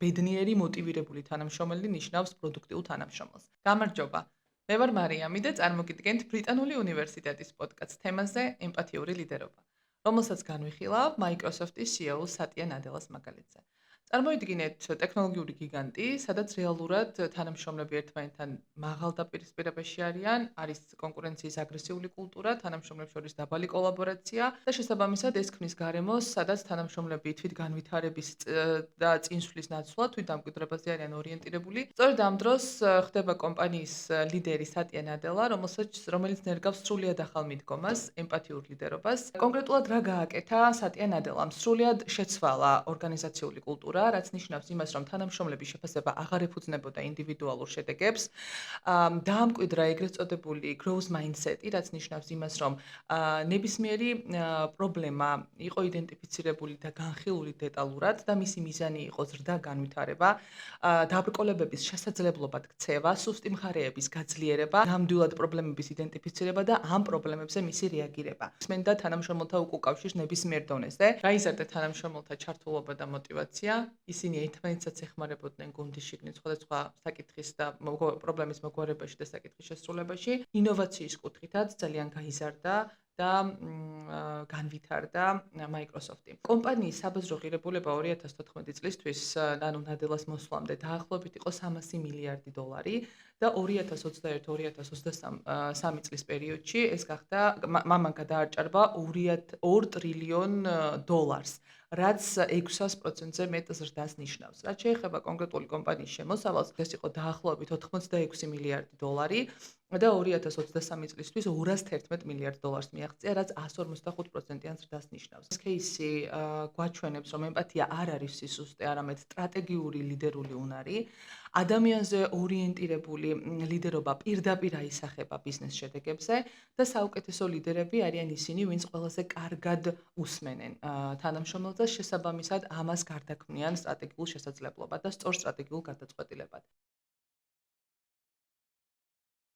ბედნიერი, მოტივირებული თანამშრომელი ნიშნავს პროდუქტიულ თანამშრომელს. გამარჯობა. მე ვარ მარიამი და წარმოგიდგენთ ბრიტანული უნივერსიტეტის პოდკასტ თემაზე ემპათიური ლიდერობა, რომელსაც განვიხილავ Microsoft-ის CEO სატია ნადელას მაგალითზე. წარმოიდგინეთ ტექნოლოგიური გიგანტი, სადაც რეალურად თანამშრომლები ერთმანეთთან მაღალ დაპირისპირებაში არიან, არის კონკურენციის აგრესიული კულტურა, თანამშრომლებს შორის დაბალი კოლაბორაცია და შესაბამისად ეს ქმნის გარემოს, სადაც თანამშრომლები თვითგანვითარების და წინსვლის ნაცვლად თვით დამკვიდრებაზე არიან ორიენტირებული. სწორედ ამ დროს ხდება კომპანიის ლიდერი სატია ნადელა, რომელიც ნერგავს სრულიად ახალ მიდგომას, ემპათიურ ლიდერობას. კონკრეტულად რა გააკეთა სატია ნადელამ? სრულიად შეცვალა ორგანიზაციული კულტურა, რაც ნიშნავს იმას, რომ თანამშრომლების შეფასება აღარ ეფუძნებოდა ინდივიდუალურ შედეგებს. დაამკვიდრა ეგრეთ წოდებული growth mindset-ი, რაც ნიშნავს იმას, რომ ნებისმიერი პრობლემა იყო იდენტიფიცირებული და განხილული დეტალურად და მისი მიზანი იყო ზრდა განვითარება, დაბრკოლებების შესაძლებლობად ქცევა, სუსტი მხარეების გაძლიერება, ნამდვილად პრობლემების იდენტიფიცირება და ამ პრობლემებზე მისი რეაგირება. მსმენდა თანამშრომელთა უკავშირს ნებისმიერ დონეზე. გაიზარდა თანამშრომელთა ჩართულობა და мотиваცია. ისინი ერთმანეთსაც ეხმარებოდნენ გუნდის შიგნით სხვადასხვა საკითხის და პრობლემის მოგვარებაში და საკითხის შესრულებაში. ინოვაციის კუთხითაც ძალიან გაიზარდა და განვითარდა Microsoft-ი. კომპანიის საბაზრო ღირებულება 2014 წლისთვის, ანუ ნადელას მოსვლამდე დაახლოებით იყო $300 მილიარდი და 2021-2023 წლის პერიოდში ეს გახდა მამან გადააჭარბა $2 ტრილიონ, რაც 600%-ზე მეტ ზრდას ნიშნავს. რაც შეეხება კონკრეტული კომპანიის შემოსავალს, ეს იყო დაახლოებით $86 მილიარდი და 2023 წლისთვის $211 მილიარდ მიაღწია, რაც 155%-იან ზრდას ნიშნავს. ეს кейსი გვაჩვენებს, რომ ემპათია არ არის სისუსტე, არამედ სტრატეგიული ლიდერული უნარი. ადამიანზე ორიენტირებული ლიდერობა პირდაპირ აისახება ბიზნეს შედეგებზე და საუკეთესო ლიდერები არიან ისინი, ვინც ყველაზე კარგად უსმენენ თანამშრომელს და შესაბამისად ამას გარდაქმნიან სტრატეგიულ შესაძლებლობად და სწორ სტრატეგიულ გადაწყვეტილებად.